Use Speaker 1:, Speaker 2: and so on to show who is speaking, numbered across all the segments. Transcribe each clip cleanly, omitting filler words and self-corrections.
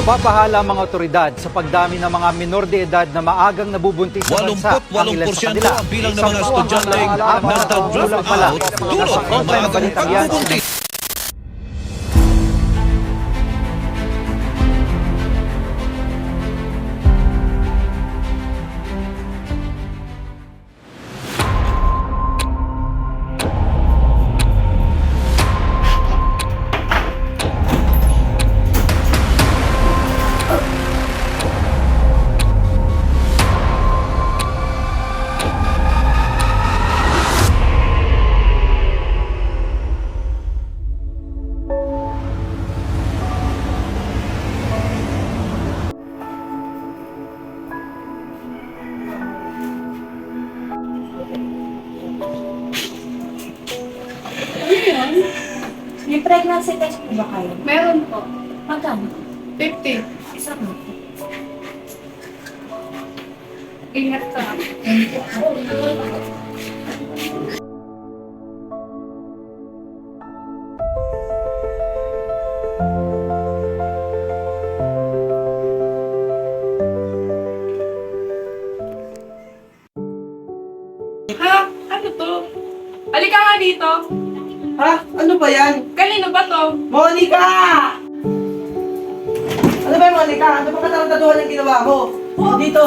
Speaker 1: Nababahala ang mga otoridad sa pagdami ng mga minor de edad na maagang nabubuntis sa bansa.
Speaker 2: 88% ang bilang ng mga estudyanteng nagda-drop out dulot ng maagang pagbubuntis.
Speaker 3: May pregnancy test po ba kayo?
Speaker 4: Meron po.
Speaker 3: Magkano?
Speaker 4: 50.
Speaker 3: Isa po.
Speaker 4: Ingat ka. Ha? Ano to? Halika nga dito.
Speaker 5: Ha? Ano ba yan?
Speaker 4: Kanino ba to?
Speaker 5: Monica! Ano ba yung Monica? Ano ba katarataduhan yung ginawa mo? Dito!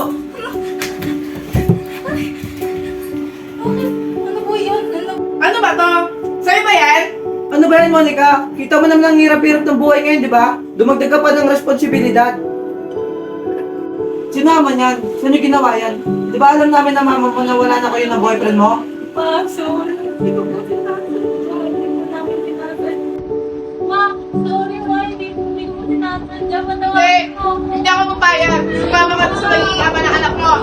Speaker 4: Ano po yun? Ano ba to? Sa'yo ba yan?
Speaker 5: Ano ba yan, Monica? Kita mo naman ang hirap-hirap ng buhay ngayon, di ba? Dumagdag ka pa ng responsibilidad. Sino naman yan? Saan yung ginawa yan? Di ba alam namin na mama mo na wala na kayo ng boyfriend mo?
Speaker 4: Ma, sorry. Hindi ko po tinatanong. Hindi ko namin tinatanong. Ma, sorry ma. Hindi ko tinatanong. Matawarin mo ako. Hindi ako papayag. Sumama ka sa pagkikama ng anak mo.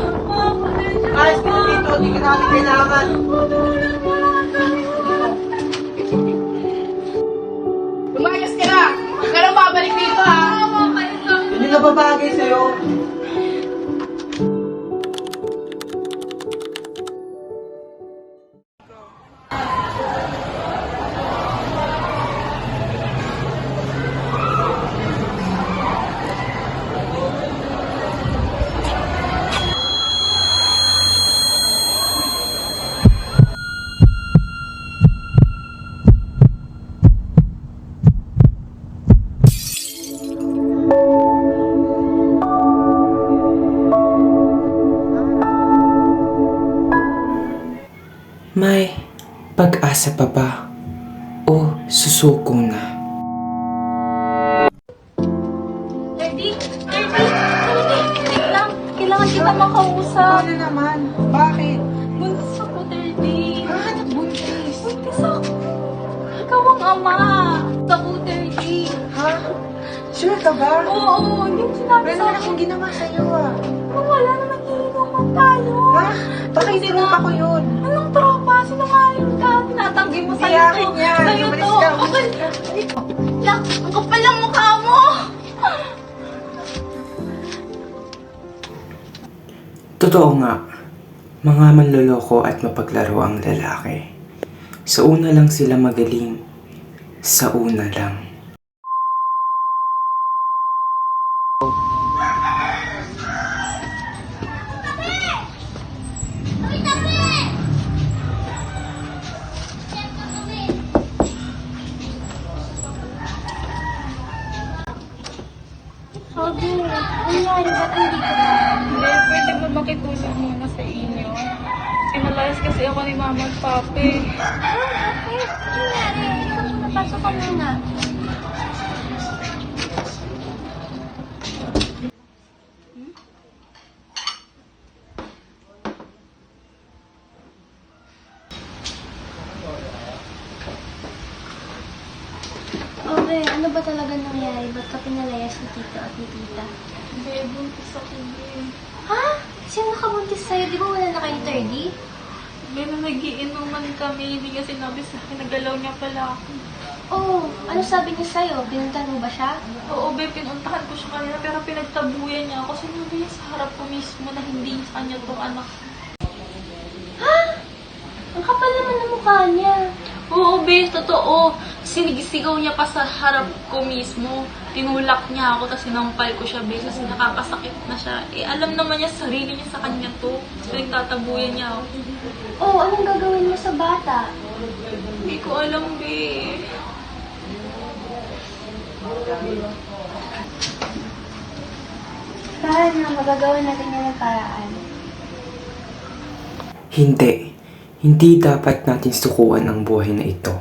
Speaker 5: Ayos ka na dito, hindi ka namin kailangan.
Speaker 4: Lumayas ka na. Huwag ka nang babalik dito ha.
Speaker 5: Hindi na babagay sa'yo.
Speaker 6: May pag-asa pa ba? O susuko na?
Speaker 3: Dirty? Wait lang. Kailangan kita makausap.
Speaker 5: Ano naman? Bakit?
Speaker 3: Buntis ako, Dirty.
Speaker 5: Hanap buntis.
Speaker 3: Buntis ako. Ikaw ang ama. Ako, Dirty.
Speaker 5: Ha? Sure ka ba?
Speaker 3: Oo, hindi mo sinabi
Speaker 5: Pero
Speaker 3: sa
Speaker 5: ano akong ginawa sa'yo ah?
Speaker 3: Kung wala naman iinuman tayo.
Speaker 5: Ha? Bakit tropa ko yun?
Speaker 3: Anong tropa? Sinungaling ka. Tinatanggi mo
Speaker 5: Hindi
Speaker 3: sa'yo
Speaker 5: akin yan.
Speaker 3: Sa'yo
Speaker 5: Umalis
Speaker 3: to.
Speaker 5: ka.
Speaker 3: Nak, ang kapal ng mukha mo.
Speaker 6: Totoo nga, mga manloloko at mapaglaro ang lalaki. Sa una lang sila magaling. Sa una lang.
Speaker 3: Sabi, nangyari ba't hindi ka na?
Speaker 4: Hindi, pwede ba makitulong muna sa inyo? Pinalayas kasi ako ni mama at papi.
Speaker 3: Bakit? Nangyari? Ikaw napasok ka muna.
Speaker 7: Okay, ano ba talaga nangyari? Ba't ka pinalayas ni tito at ni tita?
Speaker 4: Hindi, buntis ako din.
Speaker 7: Ha? Sino nakabuntis sa'yo? Di ba wala na kayong 30?
Speaker 4: Hindi na nagiinuman kami, hindi niya sinabi sa akin, nagalaw niya pala ako.
Speaker 7: Oh, ano sabi niya sa'yo? Pinuntan mo ba siya?
Speaker 4: Oo, be, pinuntahan ko siya kanina, pero pinagtabuyan niya ako. Sinabi niya sa harap ko mismo na hindi sa kanya tong anak.
Speaker 7: Ha? Ang kapal naman ng mukha niya.
Speaker 4: Oo, be, totoo. Sinigisigaw niya pa sa harap ko mismo.
Speaker 3: tinulak niya ako, tapos sinampal ko siya kasi nakakasakit na siya. Eh, alam naman niya, sarili niya sa kanya to. Tapos pinagtatabuyan niya ako.
Speaker 7: Oh, anong gagawin mo sa bata?
Speaker 3: Hindi ko alam, be.
Speaker 7: Paano magagawa natin yan ng paraan?
Speaker 6: Hindi. Hindi dapat natin sukuan ang buhay na ito.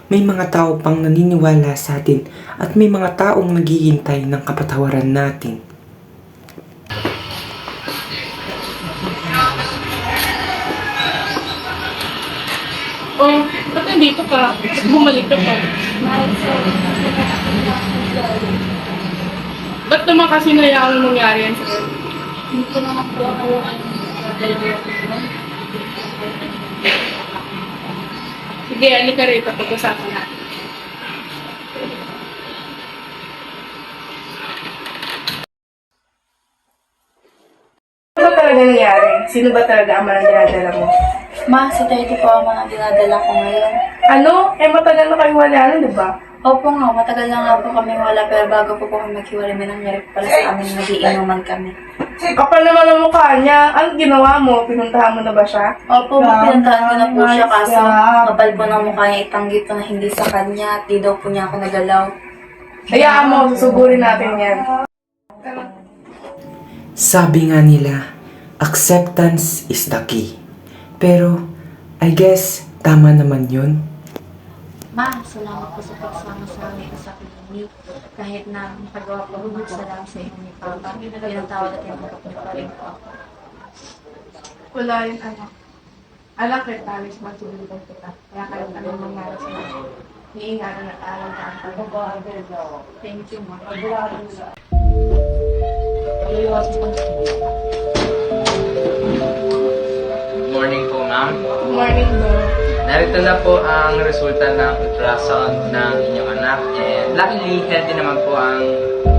Speaker 6: May mga tao pang naniniwala sa atin at may mga taong naghihintay ng kapatawaran natin.
Speaker 4: Oh, ba't nandito ka? Bumalik ka pa. Ba't naman kasi nayaan mo nangyari yan sa'yo?
Speaker 3: Hindi ko naman po ako
Speaker 4: Sige, alika rito. Pag-usapan natin. Ano ba talaga nangyari? Sino ba talaga ang manang dinadala mo?
Speaker 3: Ma, si Teddy po ang mga dinadala ko ngayon.
Speaker 4: Ano? Eh, matagal na kayong wala na, di ba?
Speaker 3: Opo nga, matagal na nga po kami wala, pero bago po kami maghiwalay, may nangyari po pala sa amin, nagiinuman kami.
Speaker 4: Kapal naman ang mukha niya. Anong ginawa mo? Pinuntahan mo na ba siya?
Speaker 3: Opo, pinuntahan ko na po siya, kaso kapal po ng mukha niya, itanggi po na hindi sa kanya, at di daw po niya ako nagalaw.
Speaker 4: Hayaan mo, susugurin natin yan.
Speaker 6: Sabi nga nila, acceptance is the key. Pero, I guess, tama naman yun.
Speaker 3: Ma, salamat po sa pagsama sa amin sa clinic. Kahit na magagawa po ako salamat sa inyo ni Papa, pinatawad at tinanggap niyo pa rin po ako.
Speaker 4: Wala yun, anak. Alam ko, Talis, magsulitan kita. Kaya kahit anong mangyari sa akin, iingatan at alagaan ka.
Speaker 3: Thank you, Ma.
Speaker 8: Good morning po, ma'am.
Speaker 4: Good morning, bro.
Speaker 8: Narito na po ang resulta ng ultrasound ng inyong anak. And luckily, healthy naman po ang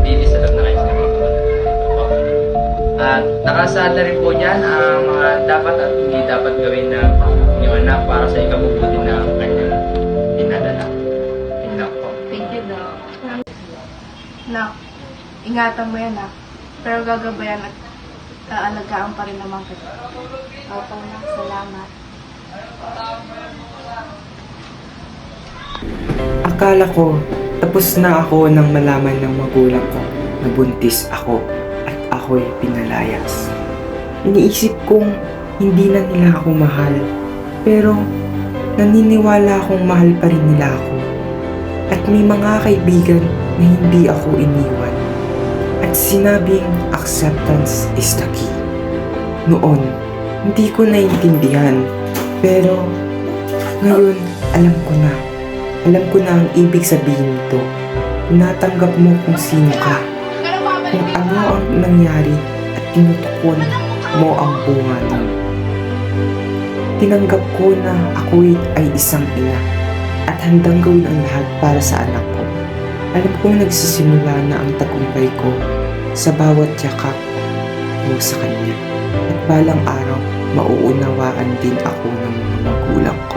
Speaker 8: baby sa loob na kayo sa mga At nakasada rin po dyan ang mga dapat at hindi dapat gawin ng inyong anak para sa ikabubuti ng kanyang dinadala. Yun lang po.
Speaker 3: Thank you, Doc.
Speaker 4: Nak, ingatan mo yan, nak. Pero gagabayan at aalagaan pa rin naman kita.
Speaker 3: Opo, Ma. Salamat.
Speaker 6: Akala ko, tapos na ako nang malaman ng magulang ko na buntis ako at ako'y pinalayas. Iniisip kong hindi na nila ako mahal, pero naniniwala akong mahal pa rin nila ako. At may mga kaibigan na hindi ako iniwan. At sinabing acceptance is the key. Noon, hindi ko naintindihan, pero ngayon alam ko na. Alam ko na ang ibig sabihin nito. Tinatanggap mo kung sino ka, kung ano ang nangyari at tinutukon mo ang bunga nun. Tinanggap ko na ako ay isang ina at handang gawin ang lahat para sa anak ko. Alam kong nagsisimula na ang tagumpay ko sa bawat yakap mo sa kanya. At balang araw, mauunawaan din ako ng mga magulang ko.